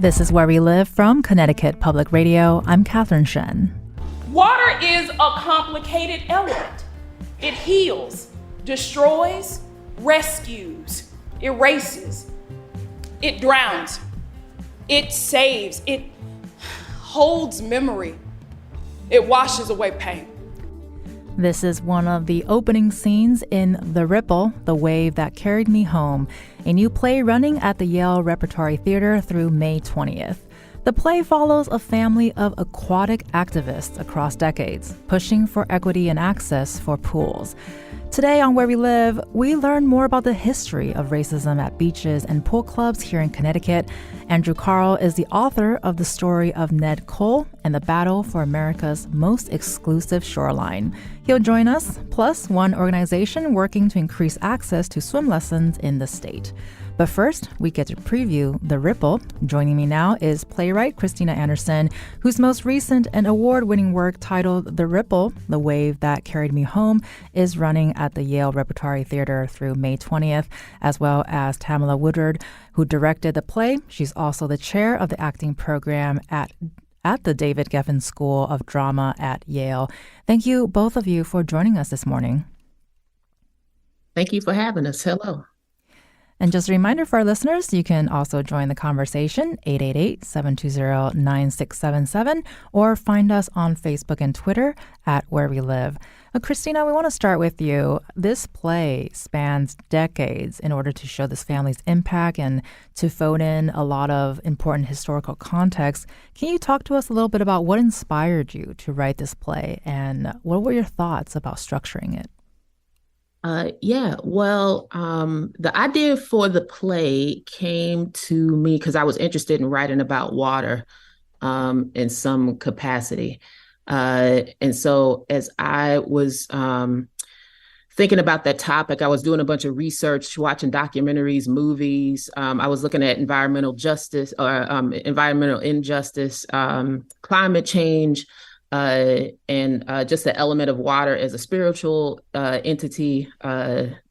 This is Where We Live from Connecticut Public Radio. I'm Catherine Shen. Water is a complicated element. It heals, destroys, rescues, erases. It drowns. It saves. It holds memory. It washes away pain. This is one of the opening scenes in The Ripple, The Wave That Carried Me Home, a new play running at the Yale Repertory Theater through May 20th. The play follows a family of aquatic activists across decades, pushing for equity and access for pools. Today on Where We Live, we learn more about the history of racism at beaches and pool clubs here in Connecticut. Andrew Carl is the author of the story of Ned Cole and the battle for America's most exclusive shoreline. He'll join us, plus one organization working to increase access to swim lessons in the state. But first, we get to preview The Ripple. Joining me now is playwright Christina Anderson, whose most recent and award-winning work titled The Ripple, The Wave That Carried Me Home, is running at the Yale Repertory Theater through May 20th, as well as Tamilla Woodard, who directed the play. She's also the chair of the acting program at the David Geffen School of Drama at Yale. Thank you, both of you, for joining us this morning. Thank you for having us. Hello. And just a reminder for our listeners, you can also join the conversation, 888-720-9677, or find us on Facebook and Twitter at Where We Live. Christina, we want to start with you. This play spans decades in order to show this family's impact and to phone in a lot of important historical context. Can you talk to us a little bit about what inspired you to write this play, and what were your thoughts about structuring it? The idea for the play came to me because I was interested in writing about water in some capacity. And so as I was thinking about that topic, I was doing a bunch of research, watching documentaries, movies. I was looking at environmental justice or environmental injustice, climate change, and just the element of water as a spiritual entity,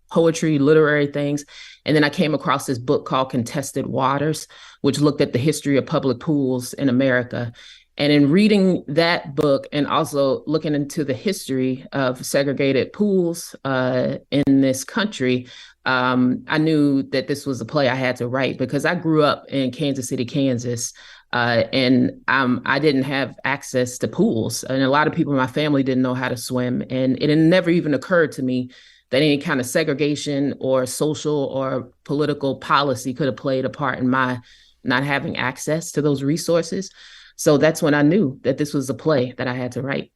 poetry, literary things. And then I came across this book called Contested Waters, which looked at the history of public pools in America. And in reading that book and also looking into the history of segregated pools in this country, I knew that this was a play I had to write because I grew up in Kansas City, Kansas. And I didn't have access to pools. And a lot of people in my family didn't know how to swim. And it never even occurred to me that any kind of segregation or social or political policy could have played a part in my not having access to those resources. So that's when I knew that this was a play that I had to write.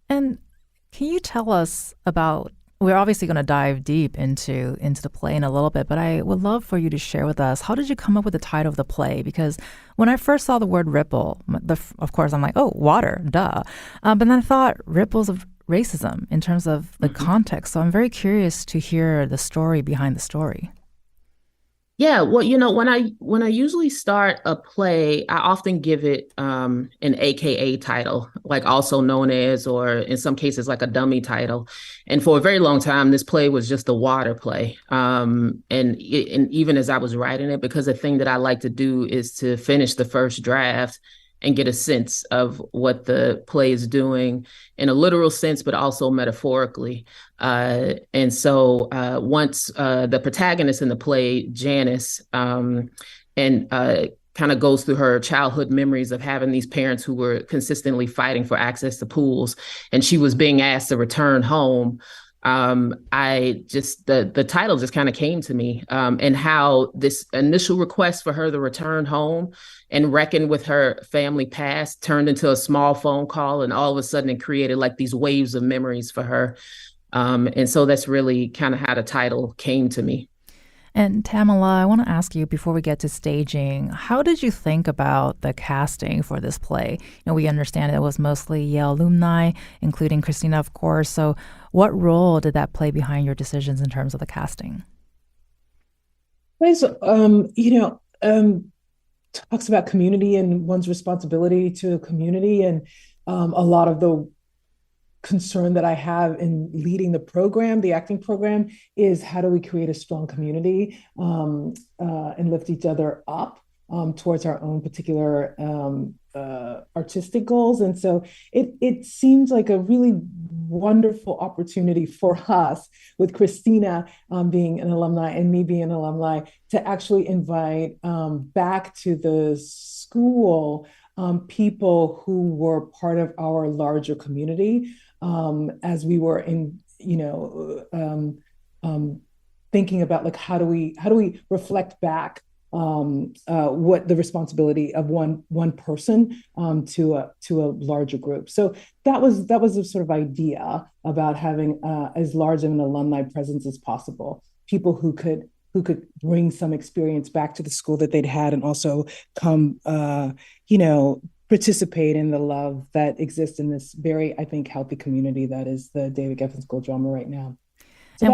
And can you tell us about, we're obviously going to dive deep into the play in a little bit, but I would love for you to share with us, how did you come up with the title of the play? Because when I first saw the word ripple, of course, I'm like, oh, water, duh. But then I thought ripples of racism in terms of the context. So I'm very curious to hear the story behind the story. Yeah, well, when I usually start a play, I often give it an AKA title, like also known as, or in some cases like a dummy title. And for a very long time, this play was just a water play. And even as I was writing it, because the thing that I like to do is to finish the first draft and get a sense of what the play is doing in a literal sense, but also metaphorically. And so once the protagonist in the play, Janice, kind of goes through her childhood memories of having these parents who were consistently fighting for access to pools, and she was being asked to return home. The title just kind of came to me, and how this initial request for her to return home and reckon with her family past turned into a small phone call, and all of a sudden it created like these waves of memories for her. And so that's really kind of how the title came to me. And Tamilla, I want to ask you, before we get to staging, how did you think about the casting for this play? We understand it was mostly Yale alumni, including Christina, of course. So what role did that play behind your decisions in terms of the casting? Talks about community and one's responsibility to the community. And a lot of the concern that I have in leading the program, the acting program, is how do we create a strong community and lift each other up towards our own particular artistic goals. And so it seems like a really wonderful opportunity for us, with Christina being an alumni and me being an alumni, to actually invite back to the school people who were part of our larger community, as we were in, thinking about, like, how do we reflect back what the responsibility of one person to a larger group. So that was a sort of idea about having as large of an alumni presence as possible, people who could bring some experience back to the school that they'd had, and also come participate in the love that exists in this very, I think, healthy community that is the David Geffen School of Drama right now. So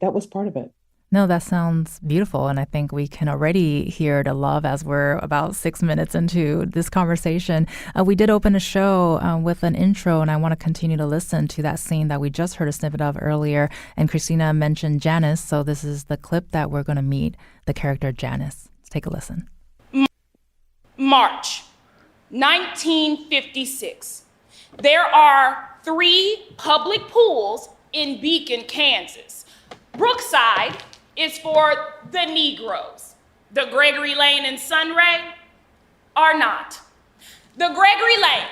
that was part of it. No, that sounds beautiful. And I think we can already hear the love as we're about 6 minutes into this conversation. We did open a show with an intro, and I want to continue to listen to that scene that we just heard a snippet of earlier. And Christina mentioned Janice. So this is the clip that we're going to meet the character Janice. Let's take a listen. March 1956. There are 3 public pools in Beacon, Kansas. Brookside is for the Negroes. The Gregory Lane and Sunray are not. The Gregory Lane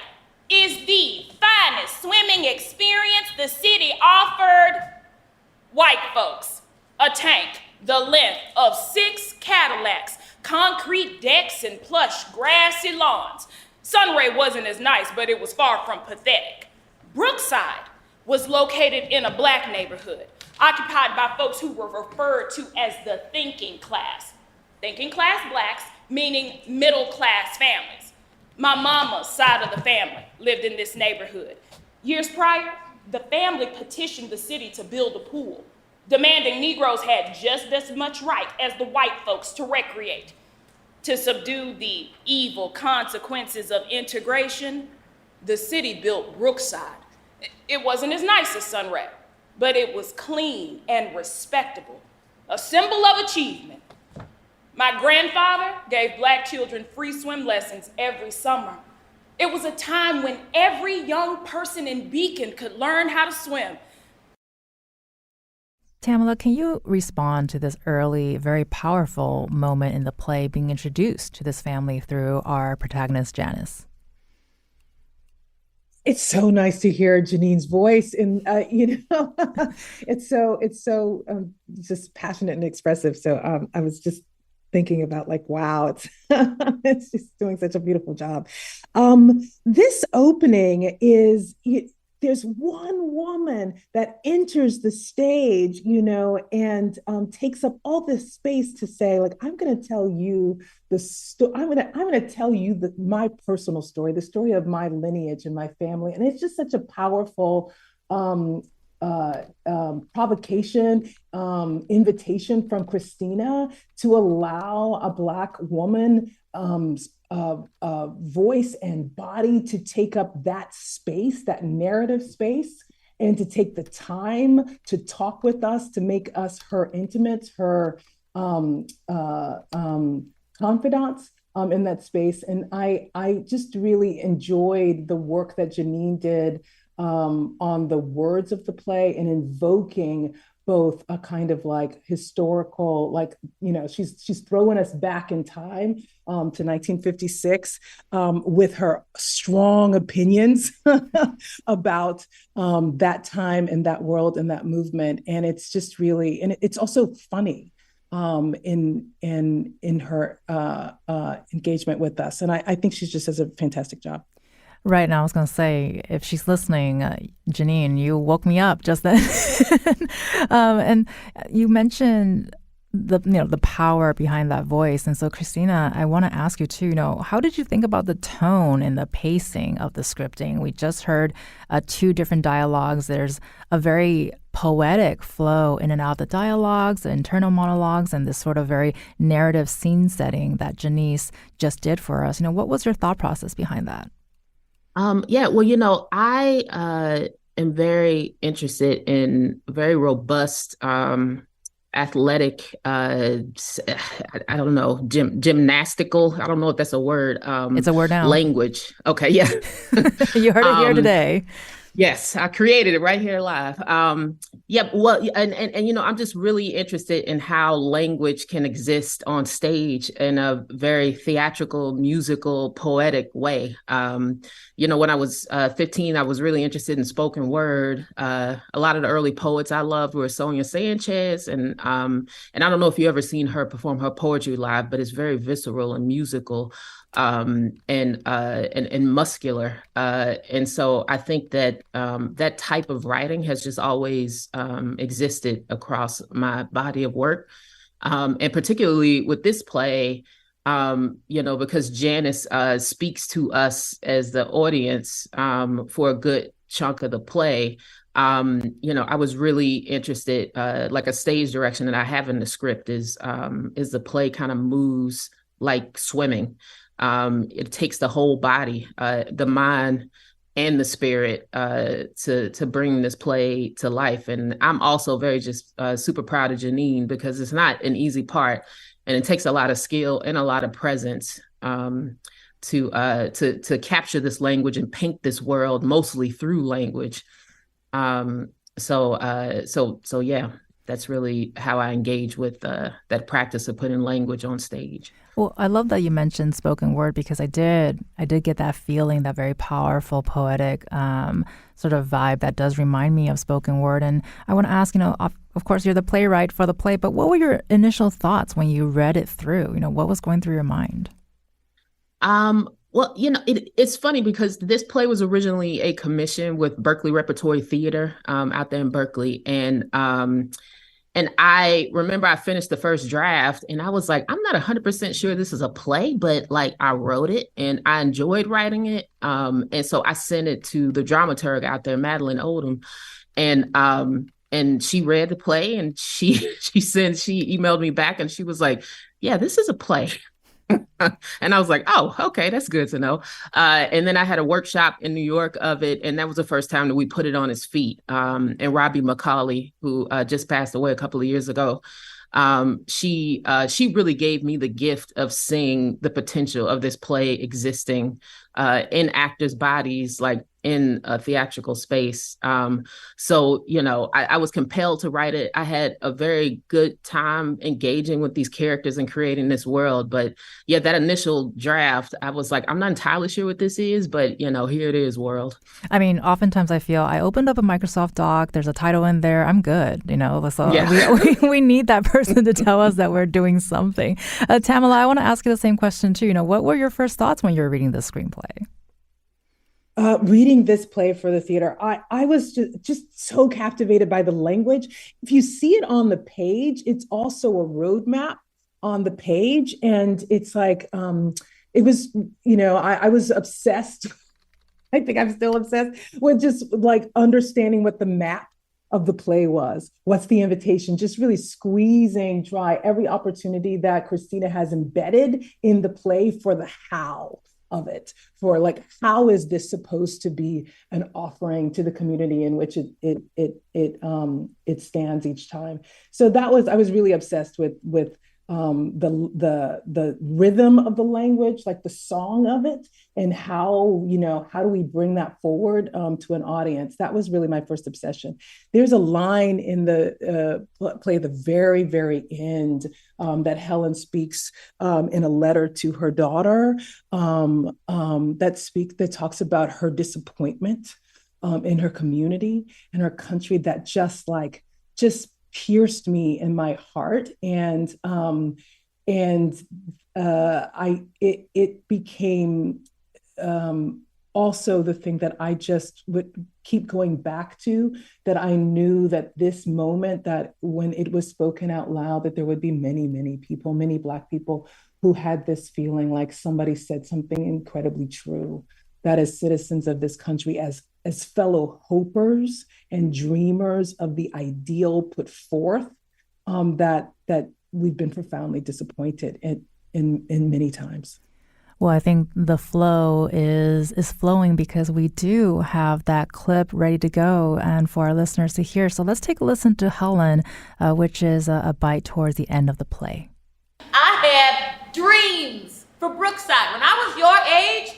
is the finest swimming experience the city offered white folks. A tank the length of 6 Cadillacs, concrete decks, and plush grassy lawns. Sunray wasn't as nice, but it was far from pathetic. Brookside was located in a black neighborhood, occupied by folks who were referred to as the thinking class. Thinking class blacks, meaning middle class families. My mama's side of the family lived in this neighborhood. Years prior, the family petitioned the city to build a pool, demanding Negroes had just as much right as the white folks to recreate. To subdue the evil consequences of integration, the city built Brookside. It wasn't as nice as Sunray, but it was clean and respectable, a symbol of achievement. My grandfather gave black children free swim lessons every summer. It was a time when every young person in Beacon could learn how to swim. Tamilla, can you respond to this early, very powerful moment in the play, being introduced to this family through our protagonist, Janice? It's so nice to hear Janine's voice, and it's so just passionate and expressive. So I was just thinking about, like, wow, it's just doing such a beautiful job. This opening is, there's one woman that enters the stage, and takes up all this space to say, like, I'm going to tell you I'm going to tell you my personal story, the story of my lineage and my family. And it's just such a powerful provocation, invitation from Christina to allow a Black woman voice and body to take up that space, that narrative space, and to take the time to talk with us, to make us her intimates, her confidants in that space. And I just really enjoyed the work that Janine did on the words of the play, and invoking both a kind of, like, historical, like, she's throwing us back in time to 1956 with her strong opinions about that time and that world and that movement. And it's just really, and it's also funny in her engagement with us. And I think she just does a fantastic job. Right. Now, I was going to say, if she's listening, Janine, you woke me up just then. And you mentioned the power behind that voice. And so, Christina, I want to ask you too, how did you think about the tone and the pacing of the scripting? We just heard 2 different dialogues. There's a very poetic flow in and out of the dialogues, the internal monologues, and this sort of very narrative scene setting that Janice just did for us. What was your thought process behind that? I am very interested in very robust athletic, I don't know, gymnastical. I don't know if that's a word. It's a word now. Language. Okay, yeah. You heard it here today. Yes, I created it right here live. Yeah, well, and I'm just really interested in how language can exist on stage in a very theatrical, musical, poetic way. When I was 15, I was really interested in spoken word. A lot of the early poets I loved were Sonia Sanchez, and I don't know if you ever seen her perform her poetry live, but it's very visceral and musical. And muscular. And so I think that that type of writing has just always existed across my body of work. And particularly with this play, because Janice speaks to us as the audience for a good chunk of the play. I was really interested, like a stage direction that I have in the script is the play kind of moves like swimming. It takes the whole body, the mind and the spirit to bring this play to life. And I'm also very just super proud of Janine because it's not an easy part, and it takes a lot of skill and a lot of presence to capture this language and paint this world mostly through language. So yeah. That's really how I engage with that practice of putting language on stage. Well, I love that you mentioned spoken word because I did get that feeling, that very powerful, poetic sort of vibe that does remind me of spoken word. And I want to ask, of course, you're the playwright for the play, but what were your initial thoughts when you read it through? What was going through your mind? Well, it's funny because this play was originally a commission with Berkeley Repertory Theater out there in Berkeley. And I remember I finished the first draft and I was like, I'm not 100% sure this is a play, but like I wrote it and I enjoyed writing it. And so I sent it to the dramaturg out there, Madeline Odom. And she read the play and she emailed me back and she was like, yeah, this is a play. And I was like, oh, okay, that's good to know. And then I had a workshop in New York of it. And that was the first time that we put it on its feet. And Robbie McCauley, who just passed away a couple of years ago, she really gave me the gift of seeing the potential of this play existing in actors' bodies, like in a theatrical space. So, I was compelled to write it. I had a very good time engaging with these characters and creating this world. But yeah, that initial draft, I was like, I'm not entirely sure what this is, but here it is, world. I mean, oftentimes I feel I opened up a Microsoft Doc, there's a title in there, I'm good, So yeah. we need that person to tell us that we're doing something. Tamilla, I want to ask you the same question too. What were your first thoughts when you were reading this screenplay? Reading this play for the theater, I was just so captivated by the language. If you see it on the page, it's also a roadmap on the page. And it's like, it was, I was obsessed. I think I'm still obsessed with just like understanding what the map of the play was. What's the invitation? Just really squeezing dry every opportunity that Christina has embedded in the play for the how of it, for like, how is this supposed to be an offering to the community in which it stands each time. So I was really obsessed with the rhythm of the language, like the song of it, and how do we bring that forward to an audience? That was really my first obsession. There's a line in the play at the very, very end that Helen speaks in a letter to her daughter that talks about her disappointment in her community and her country, that just pierced me in my heart, and it became also the thing that I just would keep going back to, that I knew that this moment, that when it was spoken out loud, that there would be many, many people, many Black people who had this feeling like somebody said something incredibly true, that as citizens of this country, as fellow hopers and dreamers of the ideal put forth, that we've been profoundly disappointed in many times. Well, I think the flow is flowing because we do have that clip ready to go and for our listeners to hear. So let's take a listen to Helen, which is a bite towards the end of the play. I had dreams for Brookside. When I was your age,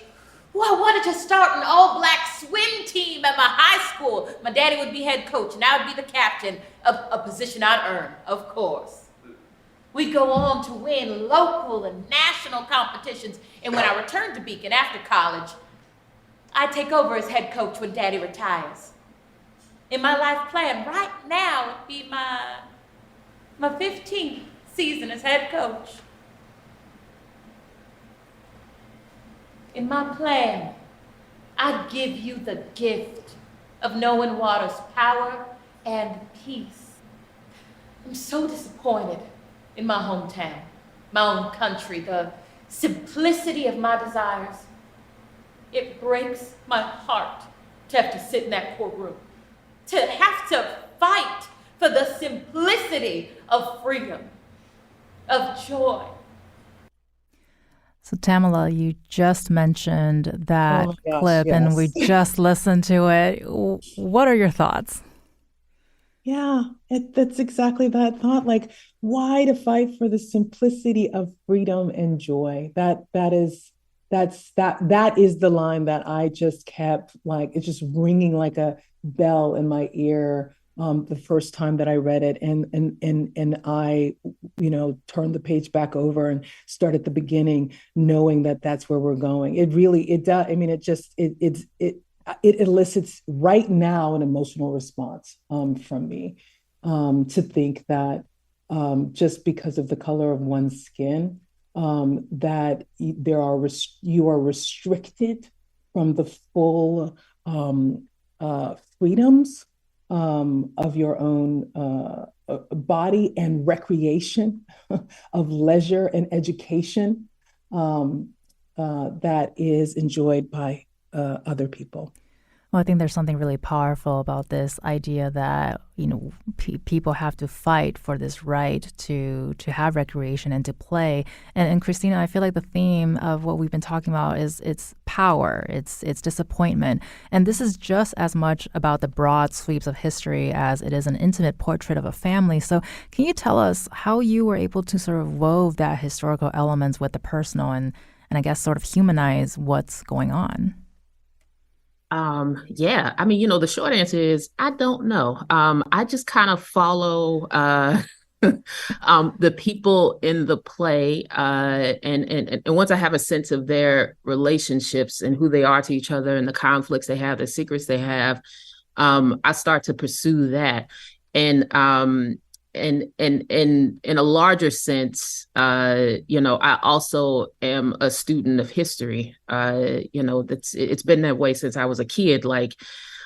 I wanted to start an all-black swim team at my high school. My daddy would be head coach and I would be the captain, a position I'd earn, of course. We'd go on to win local and national competitions. And when I returned to Beacon after college, I'd take over as head coach when Daddy retires. And my life plan right now would be my 15th season as head coach. In my plan, I'd give you the gift of knowing water's power and peace. I'm so disappointed in my hometown, my own country, the simplicity of my desires. It breaks my heart to have to sit in that courtroom, to have to fight for the simplicity of freedom, of joy. So Tamilla, you just mentioned that clip yes. and we just listened to it. What are your thoughts? Yeah, that's exactly that thought. Like, why to fight for the simplicity of freedom and joy? That is the line that I just kept, like, it's just ringing like a bell in my ear the first time that I read it, and I, turned the page back over and start at the beginning, knowing that that's where we're going. It does. I mean, it elicits right now an emotional response from me to think that just because of the color of one's skin, that you are restricted from the full freedoms of your own body and recreation, of leisure and education that is enjoyed by other people. Well, I think there's something really powerful about this idea that, people have to fight for this right to have recreation and to play. And Christina, I feel like the theme of what we've been talking about is it's power, it's disappointment. And this is just as much about the broad sweeps of history as it is an intimate portrait of a family. So can you tell us how you were able to sort of wove that historical elements with the personal and I guess sort of humanize what's going on? Yeah, I mean, the short answer is I don't know. I just kind of follow the people in the play, and once I have a sense of their relationships and who they are to each other and the conflicts they have, the secrets they have, I start to pursue that. And in a larger sense, I also am a student of history. It's been that way since I was a kid. Like,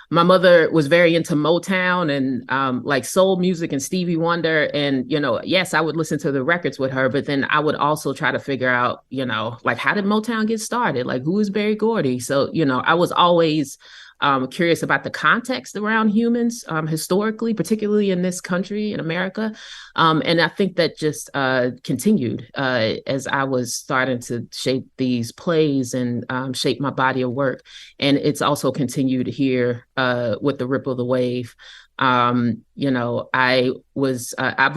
my mother was very into Motown and like soul music and Stevie Wonder. And, yes, I would listen to the records with her, but then I would also try to figure out, like, how did Motown get started? Like, who is Berry Gordy? So, I was always curious about the context around humans historically, particularly in this country, in America. And I think that just continued as I was starting to shape these plays and shape my body of work. And it's also continued here with the Ripple of the Wave. I've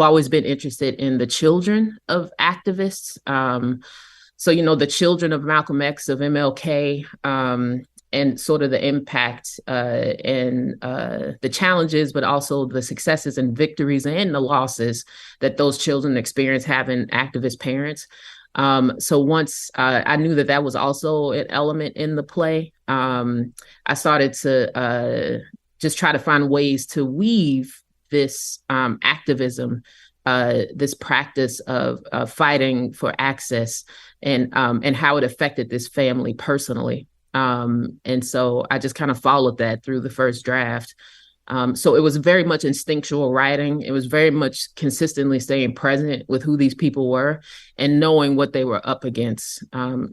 always been interested in the children of activists. So, the children of Malcolm X, of MLK, and sort of the impact and the challenges, but also the successes and victories and the losses that those children experience having activist parents. So once I knew that was also an element in the play, I started to just try to find ways to weave this activism, this practice of fighting for access and how it affected this family personally. And so I just kind of followed that through the first draft. So it was very much instinctual writing. It was very much consistently staying present with who these people were and knowing what they were up against.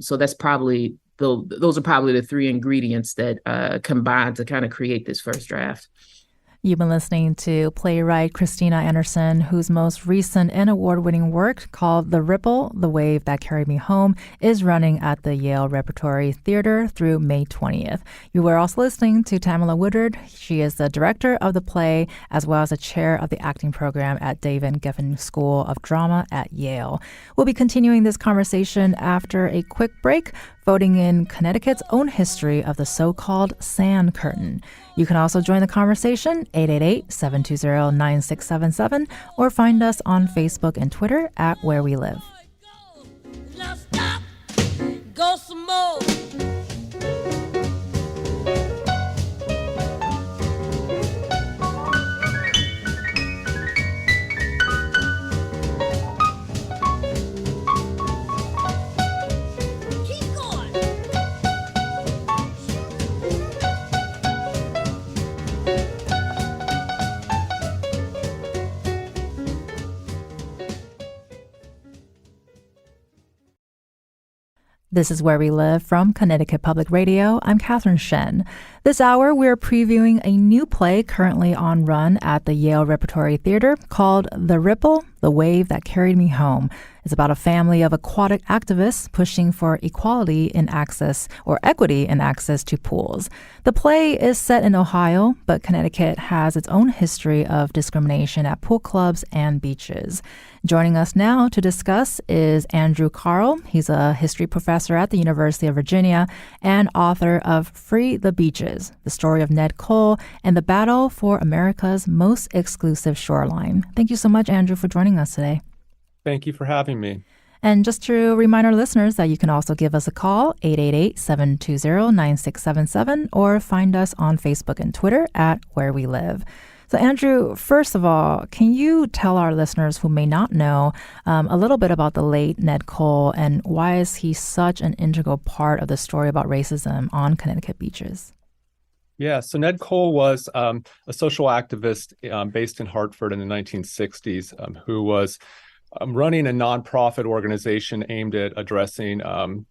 So that's probably those are probably the three ingredients that combined to kind of create this first draft. You've been listening to playwright Christina Anderson, whose most recent and award-winning work, called The Ripple, The Wave That Carried Me Home, is running at the Yale Repertory Theater through May 20th. You were also listening to Tamilla Woodard. She is the director of the play, as well as the chair of the acting program at David Geffen School of Drama at Yale. We'll be continuing this conversation after a quick break, voting in Connecticut's own history of the so-called sand curtain. You can also join the conversation, 888-720-9677, or find us on Facebook and Twitter at Where We Live. Now stop, go some more. This is Where We Live from Connecticut Public Radio. I'm Catherine Shen. This hour, we're previewing a new play currently on run at the Yale Repertory Theater called The Ripple, The Wave That Carried Me Home. It's about a family of aquatic activists pushing for equality in access or equity in access to pools. The play is set in Ohio, but Connecticut has its own history of discrimination at pool clubs and beaches. Joining us now to discuss is Andrew Carl. He's a history professor at the University of Virginia and author of Free the Beaches, the story of Ned Cole and the battle for America's most exclusive shoreline. Thank you so much, Andrew, for joining us today. Thank you for having me. And just to remind our listeners that you can also give us a call, 888-720-9677, or find us on Facebook and Twitter at Where We Live. So, Andrew, first of all, can you tell our listeners who may not know a little bit about the late Ned Cole and why is he such an integral part of the story about racism on Connecticut beaches? Yeah, so Ned Cole was a social activist based in Hartford in the 1960s who was running a nonprofit organization aimed at addressing the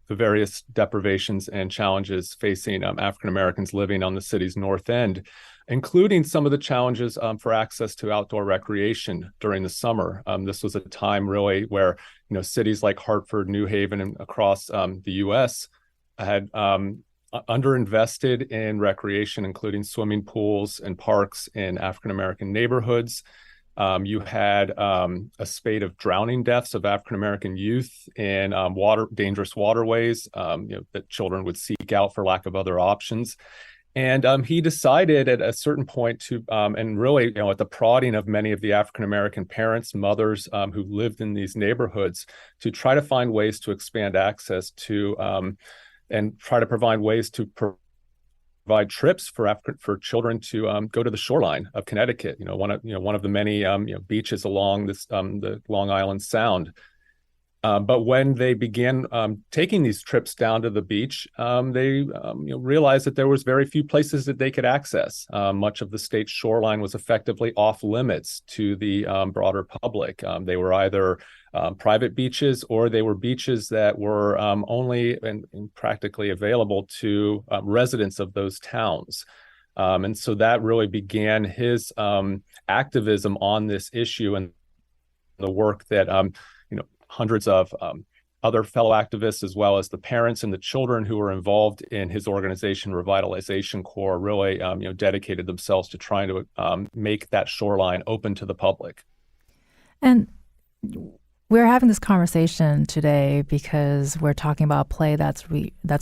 various deprivations and challenges facing African Americans living on the city's north end, including some of the challenges for access to outdoor recreation during the summer. This was a time really where cities like Hartford, New Haven, and across the U.S. had underinvested in recreation, including swimming pools and parks in African American neighborhoods. You had a spate of drowning deaths of African American youth in dangerous waterways that children would seek out for lack of other options. And he decided at a certain point to, and really, at the prodding of many of the African American parents, mothers who lived in these neighborhoods, to try to find ways to expand access to, and try to provide ways to provide trips for children to go to the shoreline of Connecticut. One of the many beaches along this the Long Island Sound. But when they began taking these trips down to the beach, they realized that there was very few places that they could access. Much of the state's shoreline was effectively off limits to the broader public. They were either private beaches, or they were beaches that were only and practically available to residents of those towns. And so that really began his activism on this issue and the work that hundreds of other fellow activists, as well as the parents and the children who were involved in his organization, Revitalization Corps, really dedicated themselves to trying to make that shoreline open to the public. And we're having this conversation today because we're talking about a play that's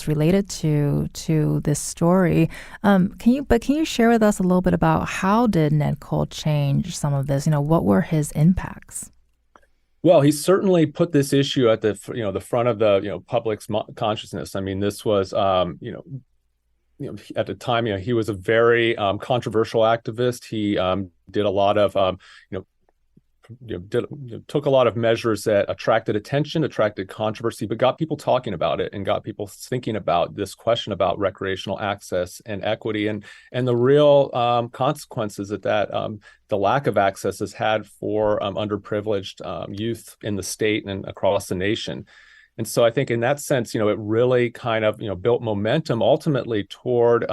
related to this story. Can you share with us a little bit about how did Ned Cole change some of this? What were his impacts? Well, he certainly put this issue at the front of the public's consciousness. I mean, this was at the time he was a very controversial activist. He did a lot of took a lot of measures that attracted attention, attracted controversy, but got people talking about it and got people thinking about this question about recreational access and equity and the real consequences that the lack of access has had for underprivileged youth in the state and across the nation. And so I think in that sense, it really kind of, built momentum ultimately toward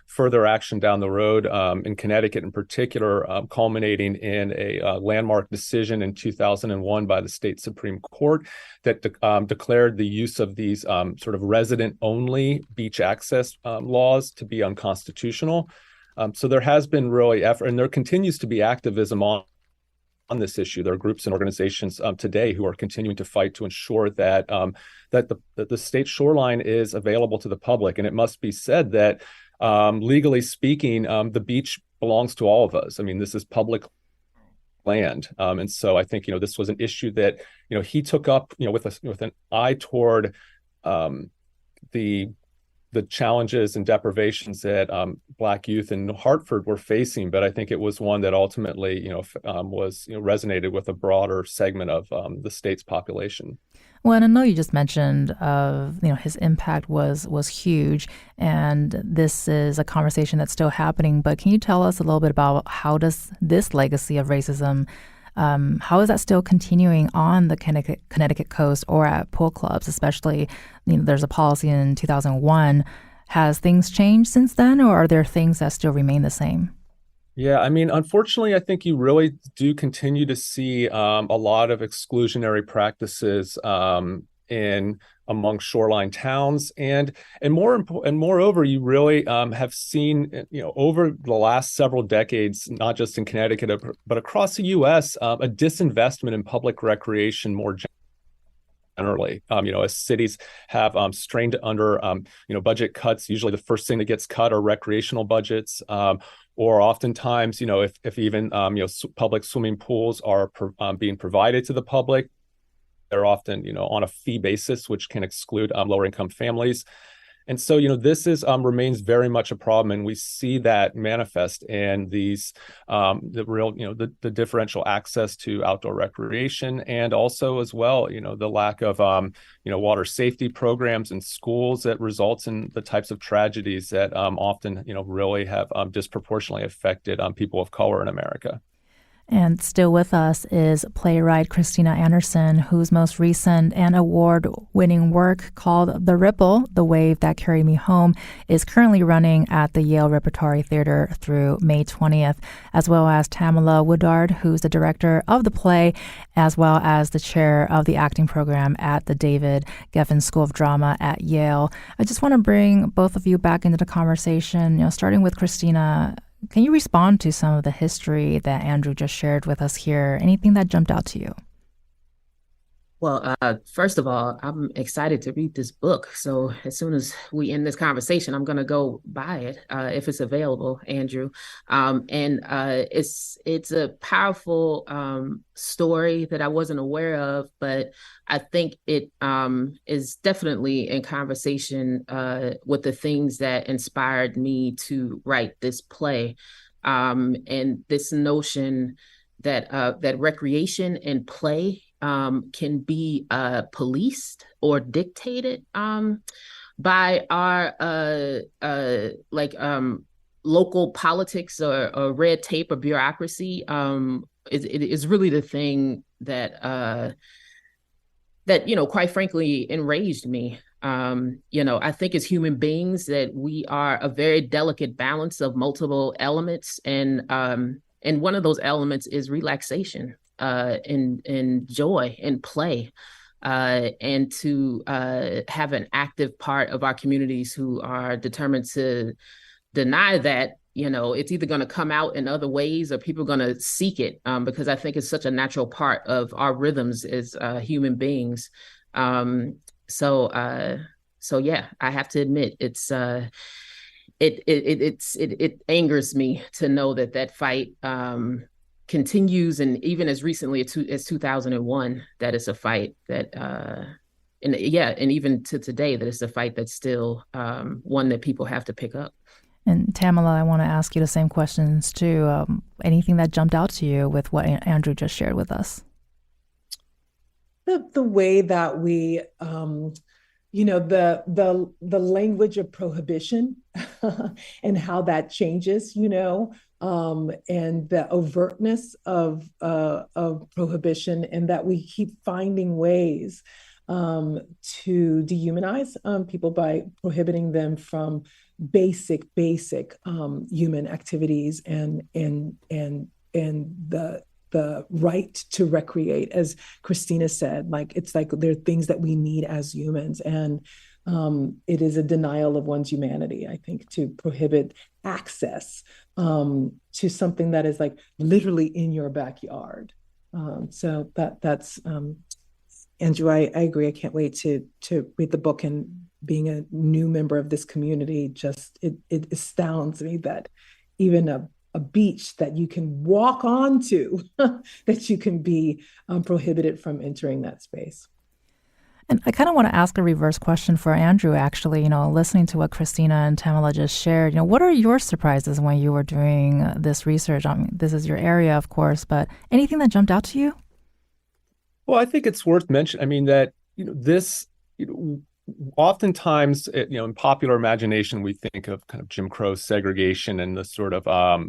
further action down the road in Connecticut in particular, culminating in a landmark decision in 2001 by the state Supreme Court that declared the use of these sort of resident-only beach access laws to be unconstitutional. So there has been really effort, and there continues to be activism on this issue. There are groups and organizations today who are continuing to fight to ensure that that the state shoreline is available to the public. And it must be said that legally speaking, the beach belongs to all of us. I mean, this is public land, and so I think this was an issue that he took up with an eye toward the challenges and deprivations that Black youth in Hartford were facing, but I think it was one that ultimately, was resonated with a broader segment of the state's population. Well, and I know you just mentioned his impact was huge, and this is a conversation that's still happening. But can you tell us a little bit about how does this legacy of racism, how is that still continuing on the Connecticut coast or at pool clubs, especially, there's a policy in 2001. Has things changed since then, or are there things that still remain the same? Yeah, I mean, unfortunately, I think you really do continue to see a lot of exclusionary practices among shoreline towns, and moreover, you really have seen over the last several decades, not just in Connecticut but across the U.S., a disinvestment in public recreation more generally. As cities have strained under budget cuts, usually the first thing that gets cut are recreational budgets. Or oftentimes, if even public swimming pools are being provided to the public, they're often, on a fee basis, which can exclude lower income families. And so, this remains very much a problem, and we see that manifest in these the differential access to outdoor recreation, and also as well, the lack of water safety programs in schools that results in the types of tragedies that often really have disproportionately affected people of color in America. And still with us is playwright Christina Anderson, whose most recent and award-winning work called The Ripple, The Wave That Carried Me Home, is currently running at the Yale Repertory Theater through May 20th, as well as Tamilla Woodard, who's the director of the play, as well as the chair of the acting program at the David Geffen School of Drama at Yale. I just want to bring both of you back into the conversation, starting with Christina. Can you respond to some of the history that Andrew just shared with us here? Anything that jumped out to you? Well, first of all, I'm excited to read this book. So as soon as we end this conversation, I'm going to go buy it if it's available, Andrew. It's a powerful story that I wasn't aware of, but I think it is definitely in conversation with the things that inspired me to write this play, and this notion that that recreation and play can be policed or dictated by our local politics or red tape or bureaucracy. It is really the thing that quite frankly enraged me. I think as human beings that we are a very delicate balance of multiple elements, and one of those elements is relaxation. And joy and play, and to have an active part of our communities who are determined to deny that, it's either going to come out in other ways or people are going to seek it, because I think it's such a natural part of our rhythms as human beings. So yeah, I have to admit it angers me to know that fight continues, and even as recently as 2001, that is a fight that and even to today, that it's a fight that's still one that people have to pick up. And Tamilla, I want to ask you the same questions too. Anything that jumped out to you with what Andrew just shared with us? The way that we the language of prohibition and how that changes, and the overtness of prohibition, and that we keep finding ways to dehumanize people by prohibiting them from basic human activities and the right to recreate, as Christina said. Like, it's like there are things that we need as humans, and it is a denial of one's humanity, I think, to prohibit access to something that is like literally in your backyard. So that's Andrew, I agree. I can't wait to read the book, and being a new member of this community, just it astounds me that even a beach that you can walk onto, that you can be prohibited from entering that space. And I kind of want to ask a reverse question for Andrew, actually. Listening to what Christina and Tamilla just shared, what are your surprises when you were doing this research? I mean, this is your area, of course, but anything that jumped out to you? Well, I think it's worth mentioning, I mean, that, this, oftentimes, in popular imagination, we think of kind of Jim Crow segregation and the sort of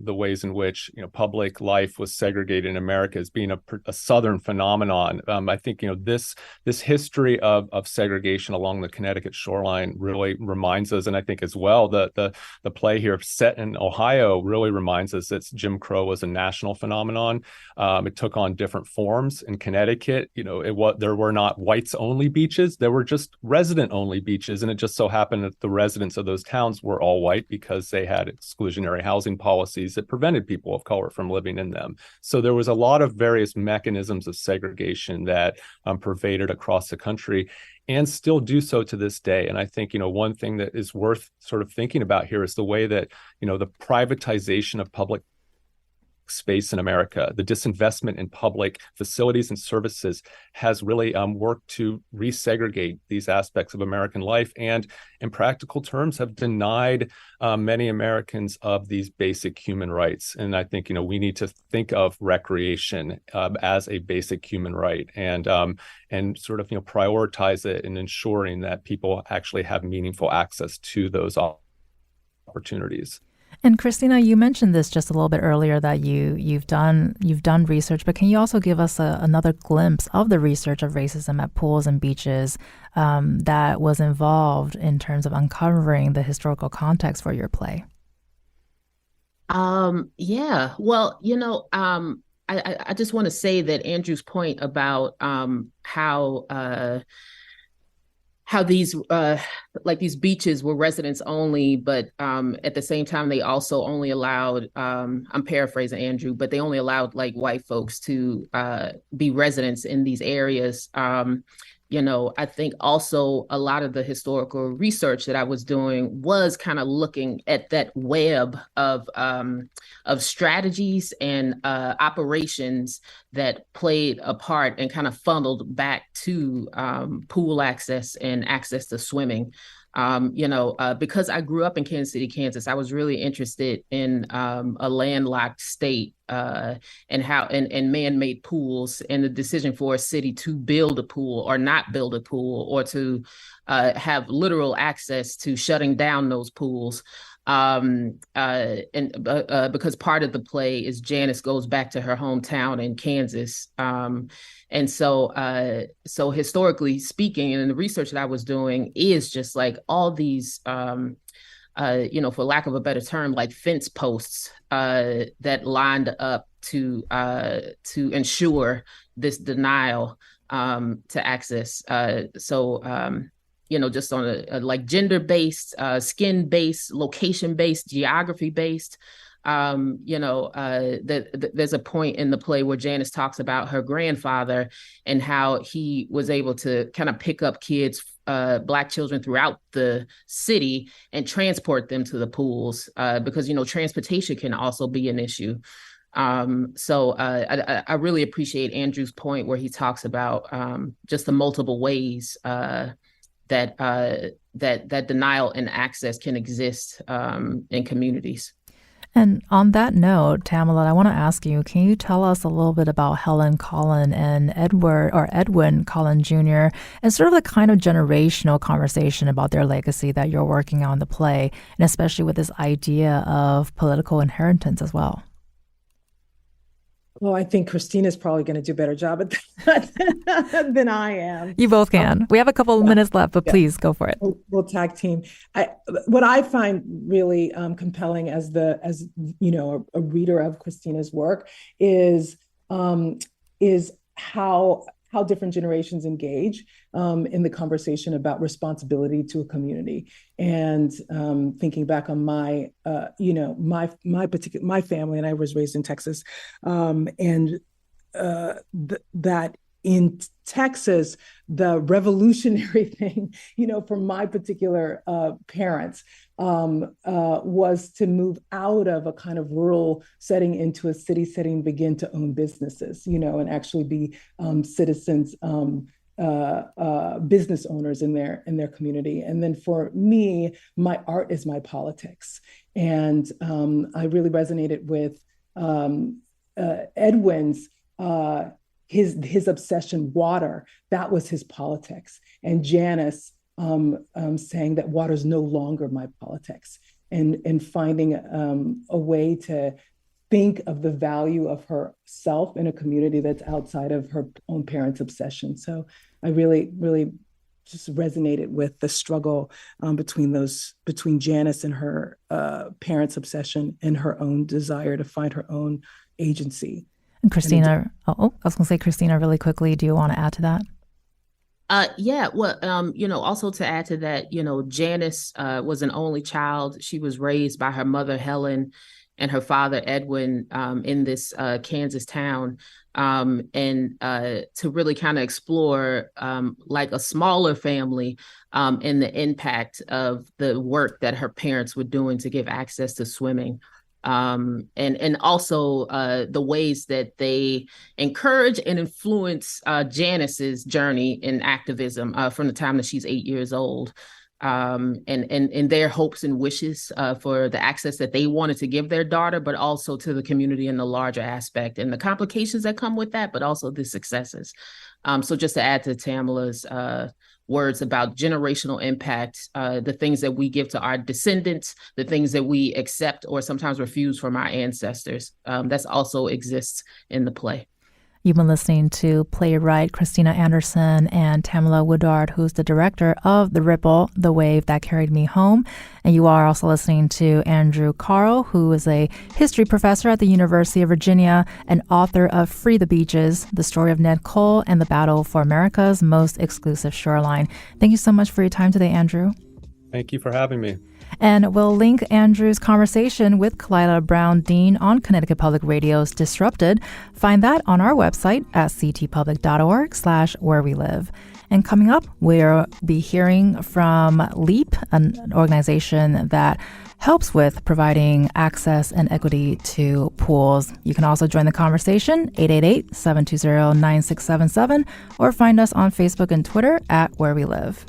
the ways in which, public life was segregated in America as being a Southern phenomenon. I think, this history of segregation along the Connecticut shoreline really reminds us, and I think as well, the play here set in Ohio really reminds us that Jim Crow was a national phenomenon. It took on different forms in Connecticut. There were not whites-only beaches. There were just resident-only beaches, and it just so happened that the residents of those towns were all white because they had exclusionary housing policies that prevented people of color from living in them. So there was a lot of various mechanisms of segregation that pervaded across the country, and still do so to this day. And I think, one thing that is worth sort of thinking about here is the way that, the privatization of public space in America, the disinvestment in public facilities and services has really worked to resegregate these aspects of American life, and in practical terms have denied many Americans of these basic human rights. And I think, we need to think of recreation as a basic human right, and sort of, prioritize it in ensuring that people actually have meaningful access to those opportunities. And Christina, you mentioned this just a little bit earlier, that you've done research, but can you also give us another glimpse of the research of racism at pools and beaches that was involved in terms of uncovering the historical context for your play? Yeah. Well, I just want to say that Andrew's point about how these these beaches were residents only, but at the same time they also only allowed, I'm paraphrasing Andrew, but they only allowed like white folks to be residents in these areas. I think also a lot of the historical research that I was doing was kind of looking at that web of strategies and operations that played a part and kind of funneled back to pool access and access to swimming. Because I grew up in Kansas City, Kansas, I was really interested in a landlocked state and how and man-made pools, and the decision for a city to build a pool or not build a pool, or to have literal access to shutting down those pools. Because part of the play is Janice goes back to her hometown in Kansas. And so historically speaking, and the research that I was doing is just like all these, for lack of a better term, like fence posts that lined up to ensure this denial to access. Just on a like gender-based, skin-based, location-based, geography-based. There's a point in the play where Janice talks about her grandfather and how he was able to kind of pick up kids, Black children throughout the city, and transport them to the pools because, transportation can also be an issue. So I really appreciate Andrew's point where he talks about just the multiple ways that denial and access can exist in communities. And on that note, Tamilla, I want to ask you, can you tell us a little bit about Helen Collin and Edwin Collin Jr. and sort of the kind of generational conversation about their legacy that you're working on in the play, and especially with this idea of political inheritance as well? Well, I think Christina's probably going to do a better job at that than I am. You both can. We have a couple of minutes left, but please go for it. We'll tag team. What I find really compelling as you know, a reader of Christina's work is how different generations engage in the conversation about responsibility to a community. And thinking back on my family, and I was raised in Texas, and that in Texas, the revolutionary thing, you know, for my particular parents, was to move out of a kind of rural setting into a city setting, begin to own businesses, you know, and actually be citizens, business owners in their community. And then for me, my art is my politics. And I really resonated with Edwin's his obsession, water. That was his politics. And Janice saying that water is no longer my politics, and finding a way to think of the value of herself in a community that's outside of her own parents' obsession. So I really, really just resonated with the struggle between Janice and her parents' obsession and her own desire to find her own agency. And Christina, I was going to say, Christina, really quickly, do you want to add to that? Yeah, well, you know, also to add to that, you know, Janice was an only child. She was raised by her mother, Helen, and her father, Edwin, in this Kansas town. And to really kind of explore like a smaller family and the impact of the work that her parents were doing to give access to swimming. And also the ways that they encourage and influence Janice's journey in activism from the time that she's 8 years old, and their hopes and wishes for the access that they wanted to give their daughter, but also to the community in the larger aspect and the complications that come with that, but also the successes. So just to add to Tamilla's words about generational impact, the things that we give to our descendants, the things that we accept or sometimes refuse from our ancestors, that also exists in the play. You've been listening to playwright Christina Anderson and Tamilla Woodard, who's the director of The Ripple, The Wave That Carried Me Home. And you are also listening to Andrew Carl, who is a history professor at the University of Virginia and author of Free the Beaches, The Story of Ned Cole and the Battle for America's Most Exclusive Shoreline. Thank you so much for your time today, Andrew. Thank you for having me. And we'll link Andrew's conversation with Kalila Brown Dean on Connecticut Public Radio's Disrupted. Find that on our website at ctpublic.org/where we live. And coming up, we'll be hearing from LEAP, an organization that helps with providing access and equity to pools. You can also join the conversation, 888-720-9677, or find us on Facebook and Twitter at Where We Live.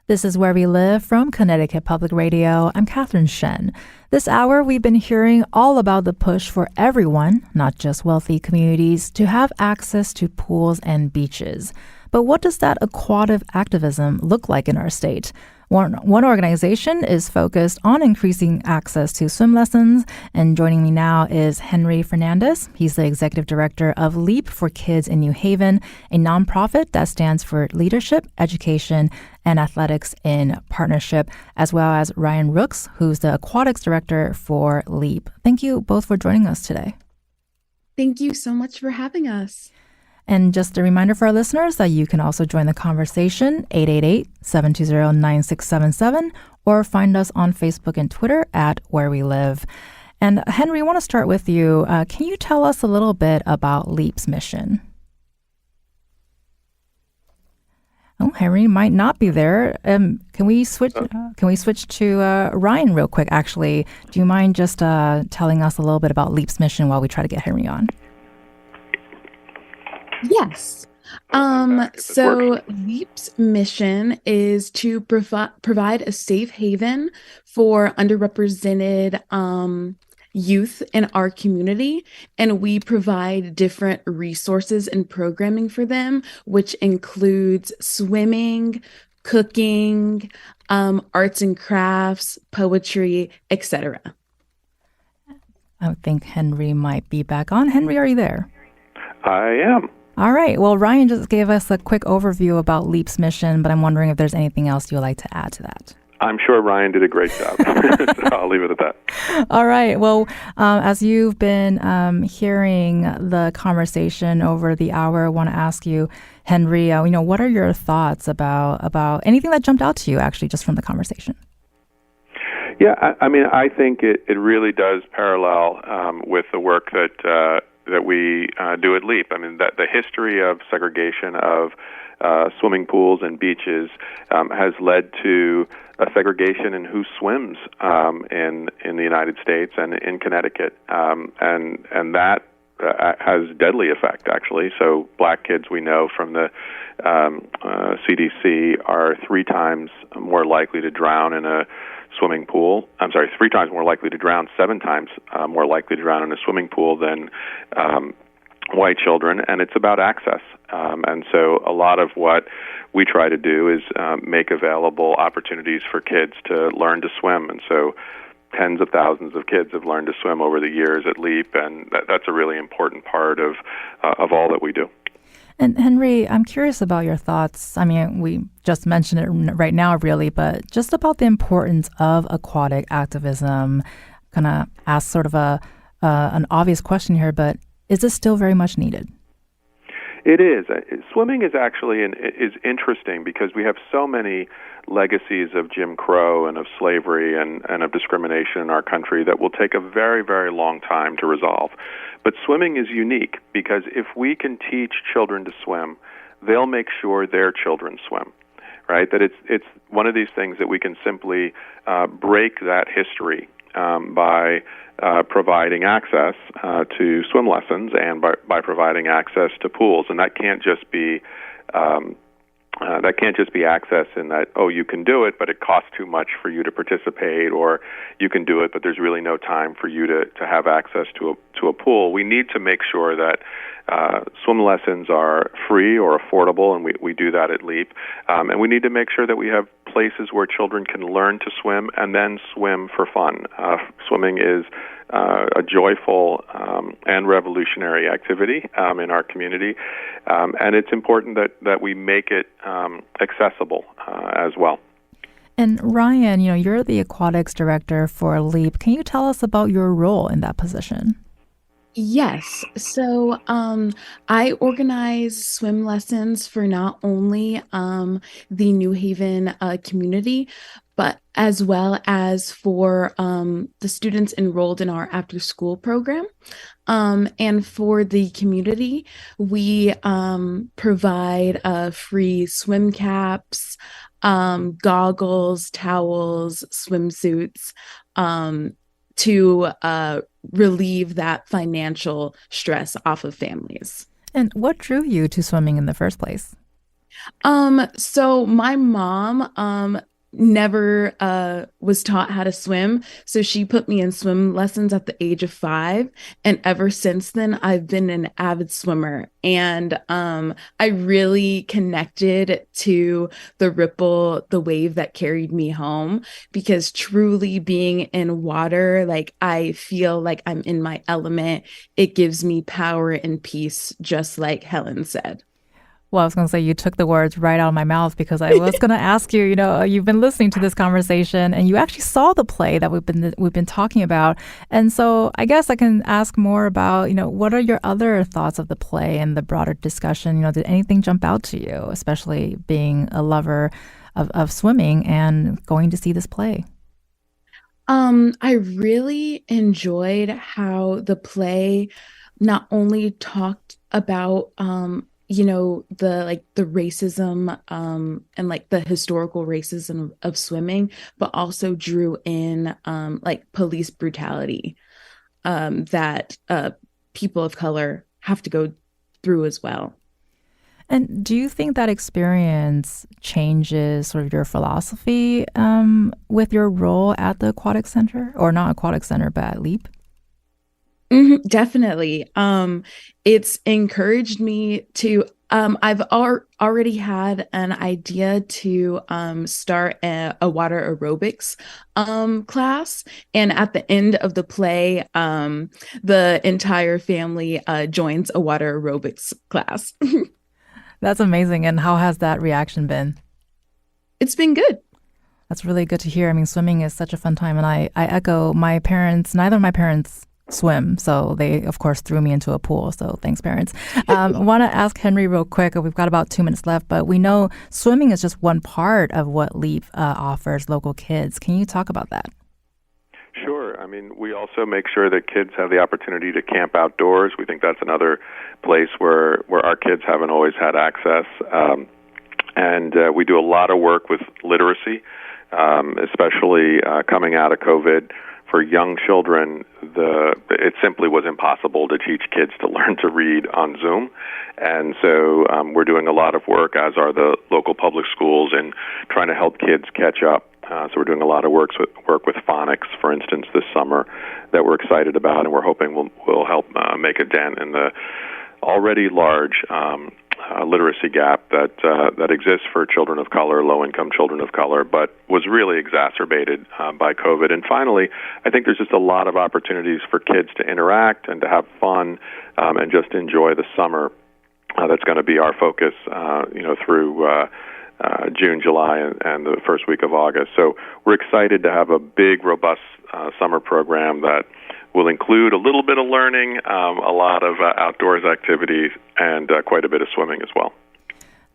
This is Where We Live from Connecticut Public Radio. I'm Catherine Shen. This hour, we've been hearing all about the push for everyone, not just wealthy communities, to have access to pools and beaches. But what does that aquatic activism look like in our state? One organization is focused on increasing access to swim lessons, and joining me now is Henry Fernandez. He's the executive director of LEAP for Kids in New Haven, a nonprofit that stands for leadership, education, and athletics in partnership, as well as Ryan Rooks, who's the aquatics director for LEAP. Thank you both for joining us today. Thank you so much for having us. And just a reminder for our listeners that you can also join the conversation, 888-720-9677, or find us on Facebook and Twitter at Where We Live. And Henry, I want to start with you. Can you tell us a little bit about LEAP's mission? Oh, Henry might not be there. Can we switch to Ryan real quick, actually? Do you mind just telling us a little bit about LEAP's mission while we try to get Henry on? Yes. activism So works? LEAP's mission is to provide a safe haven for underrepresented youth in our community, and we provide different resources and programming for them, which includes swimming, cooking, arts and crafts, poetry, etc. I think Henry might be back on. Henry, are you there? I am. All right. Well, Ryan just gave us a quick overview about LEAP's mission, but I'm wondering if there's anything else you would like to add to that. I'm sure Ryan did a great job. So I'll leave it at that. All right. Well, as you've been hearing the conversation over the hour, I want to ask you, Henry, what are your thoughts about anything that jumped out to you, actually, just from the conversation? Yeah, I mean, I think it really does parallel with the work that we do at LEAP. I mean, that the history of segregation of swimming pools and beaches has led to a segregation in who swims in the United States and in Connecticut, and that has deadly effect, actually. So black kids, we know from the CDC, are 3 times more likely to drown in a swimming pool. 3 times more likely to drown, 7 times more likely to drown in a swimming pool than white children, and it's about access. And so a lot of what we try to do is make available opportunities for kids to learn to swim. And so tens of thousands of kids have learned to swim over the years at LEAP, and that's a really important part of all that we do. And Henry, I'm curious about your thoughts. I mean, we just mentioned it right now, really, but just about the importance of aquatic activism. I'm going to ask sort of an obvious question here, but is this still very much needed? It is. Swimming is actually is interesting because we have so many legacies of Jim Crow and of slavery and of discrimination in our country that will take a very, very long time to resolve. But swimming is unique because if we can teach children to swim, they'll make sure their children swim, right? That it's one of these things that we can simply break that history by providing access to swim lessons and by providing access to pools, and that can't just be access in that, oh, you can do it, but it costs too much for you to participate, or you can do it, but there's really no time for you to have access to a pool. We need to make sure that swim lessons are free or affordable, and we do that at LEAP. And we need to make sure that we have places where children can learn to swim and then swim for fun. Swimming is a joyful and revolutionary activity in our community, and it's important that we make it accessible as well. And Ryan, you're the aquatics director for LEAP. Can you tell us about your role in that position? Yes. So I organize swim lessons for not only the New Haven community, but as well as for the students enrolled in our after-school program. And for the community, we provide free swim caps, goggles, towels, swimsuits, to relieve that financial stress off of families. And what drew you to swimming in the first place? So my mom never was taught how to swim, so she put me in swim lessons at the age of 5, and ever since then I've been an avid swimmer. And I really connected to the ripple, the wave that carried me home, because truly being in water, like, I feel like I'm in my element. It gives me power and peace, just like Helen said. Well, I was going to say you took the words right out of my mouth, because I was going to ask you, you've been listening to this conversation and you actually saw the play that we've been talking about. And so I guess I can ask more about, what are your other thoughts of the play and the broader discussion? Did anything jump out to you, especially being a lover of swimming and going to see this play? I really enjoyed how the play not only talked about the racism and like the historical racism of swimming, but also drew in police brutality that people of color have to go through as well. And do you think that experience changes sort of your philosophy with your role at the Aquatic Center, or not Aquatic Center, but at LEAP? Definitely. It's encouraged me to, I've already had an idea to start a water aerobics class. And at the end of the play, the entire family joins a water aerobics class. That's amazing. And how has that reaction been? It's been good. That's really good to hear. I mean, swimming is such a fun time. And I echo my parents, neither of my parents swim. So they, of course, threw me into a pool. So thanks, parents. I want to ask Henry real quick. We've got about 2 minutes left, but we know swimming is just one part of what LEAP offers local kids. Can you talk about that? Sure. I mean, we also make sure that kids have the opportunity to camp outdoors. We think that's another place where our kids haven't always had access. And we do a lot of work with literacy, especially coming out of COVID. For young children, it simply was impossible to teach kids to learn to read on Zoom. And so we're doing a lot of work, as are the local public schools, in trying to help kids catch up. So we're doing a lot of work with phonics, for instance, this summer that we're excited about, and we're hoping will help make a dent in the already large literacy gap that exists for children of color, low-income children of color, but was really exacerbated by COVID. And finally, I think there's just a lot of opportunities for kids to interact and to have fun and just enjoy the summer. That's going to be our focus, through June, July, and the first week of August. So we're excited to have a big, robust summer program that will include a little bit of learning, a lot of outdoors activities, and quite a bit of swimming as well.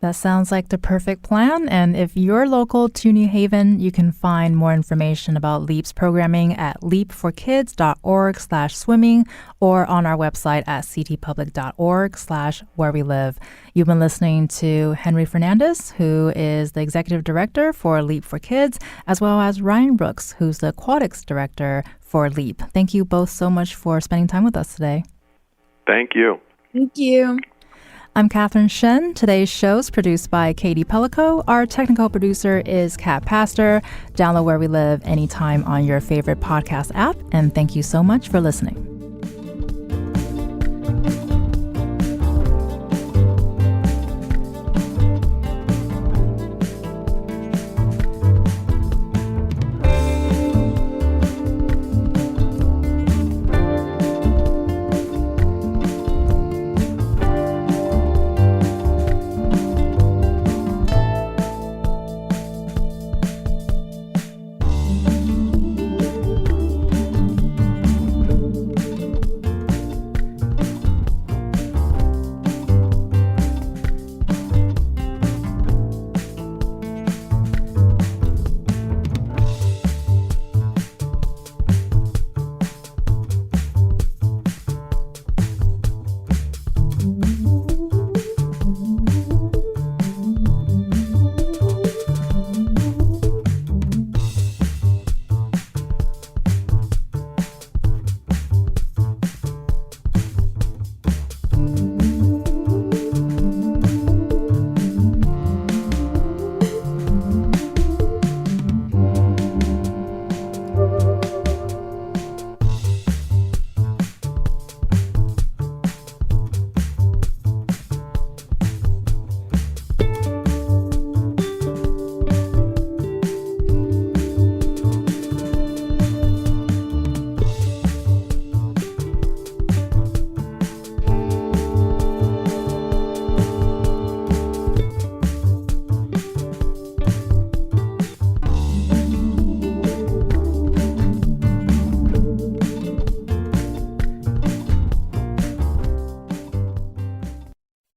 That sounds like the perfect plan. And if you're local to New Haven, you can find more information about LEAP's programming at leapforkids.org/swimming or on our website at ctpublic.org/wherewelive. You've been listening to Henry Fernandez, who is the executive director for LEAP for Kids, as well as Ryan Brooks, who's the aquatics director for LEAP. Thank you both so much for spending time with us today. Thank you. Thank you. I'm Catherine Shen. Today's show is produced by Katie Pellico. Our technical producer is Kat Pastor. Download Where We Live anytime on your favorite podcast app. And thank you so much for listening.